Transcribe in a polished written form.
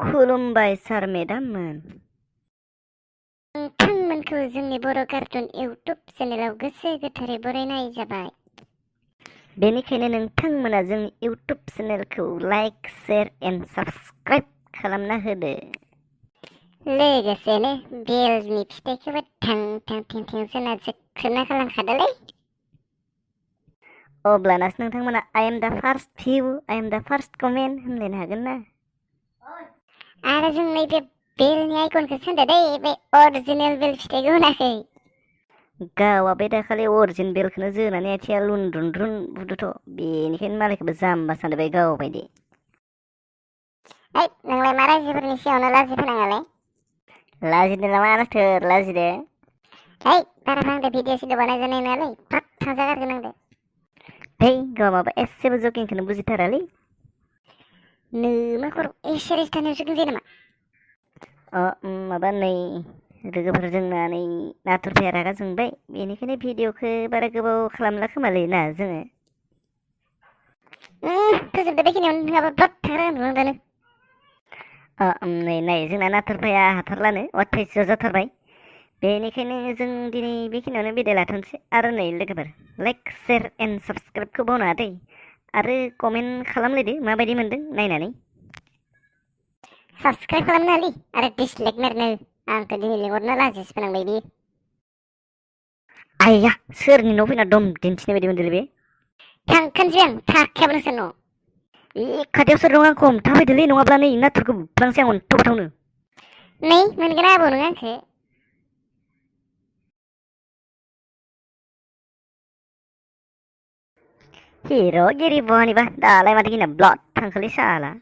खुलुमबाय सार मेडाममोन। नोंथांमोनखौ जोंनि बर' cartoon YouTube चेनेलाव गोसो गोथारै बरायनाय जाबाय। बेनिखायनो नोंथांमोना जोंनि इउटुब चेनेलखौ लाइक, शेयार एन्ड साबस्क्राइब खालामना होदो। लोगोसेनो बेलनि फिथाइखौबो थां थां थिं थिं जोंना जोख्लोबना खालामखादोलै। अब्लानासो नोंथांमोना आइ एम दा फार्स्ट भिउ, आइ एम दा फार्स्ट कमेन्ट होनलायनो हागोन ना। आरो जों नैबे बेलनि आइकनखौ सानदो दै, बे अरिजिनेल बेल फिथाइखौ होनाखै। गावा बे दाखालि अरिजिन बेलखौनो जोनानै आथिया लुनद्रुन बुदोथ', बेनिखायनो मालायखौबो जाम्बा सानबाय गाव बायदि। ओइ नोंलाय मा रायजोफोरनि सिगाङावनो लाजि फोनाङालै? लाजिदो नामा माथो लाजिदो? ओइ बारा बांद्राय भिडिअ सिडिअ बानाय जानाय नङालै, थाब थांजागारगोन आंदो। है गाव माबा एसेबो जकिंखौनो बुजिथारालै। मा खर' एसे थानायावसो गंजायो नामा? माबा नै लोगोफोर जोंना नै नाथुरफाया रागा जोंबाय, बेनिखायनो भिडिअखौ बारा गोबाव खालामला खोमालै ना जोङो। फोजोबदो बेखिनियावनो, नङाबा ब्लद थांग्रागोन नोंदानो। नै नाय जोंना नाथुरफाया हाथारलानो अथायस' जाथारबाय, बेनिखायनो जों दिनै बेखिनियावनो बिदाय लाथ'नोसै। आरो नै लोगोफोर, लाइक, शेयार एन्ड साबस्क्राइबखौ बावनाङा दै, आरो कमेन्ट खालामलायदो माबायदि मोनदों नायनानै। साबस्क्राइब खालामनाङालै आरो डिसलाइक मारनो, आंखौ दिनै लिंहरना लाजिसो फोनांबाय बियो। आइया सोरनि न' फैना दम दिन्थिनाय बायदि मोनदोंलै बे। थांखानोसै आं, थाखायाबो नोंसोर न'। खाथियाव सोर दं आंखौ हमथाफैदोलै, नङाब्ला नै नाथुरखौ बुफ्लांसै आं अन्थाव बाथावनो। नै मोनगोन आबौ नों आंखो। हिर' गिरि बहानिबा दालाय माथो गिना ब्लद थांखोलै साला।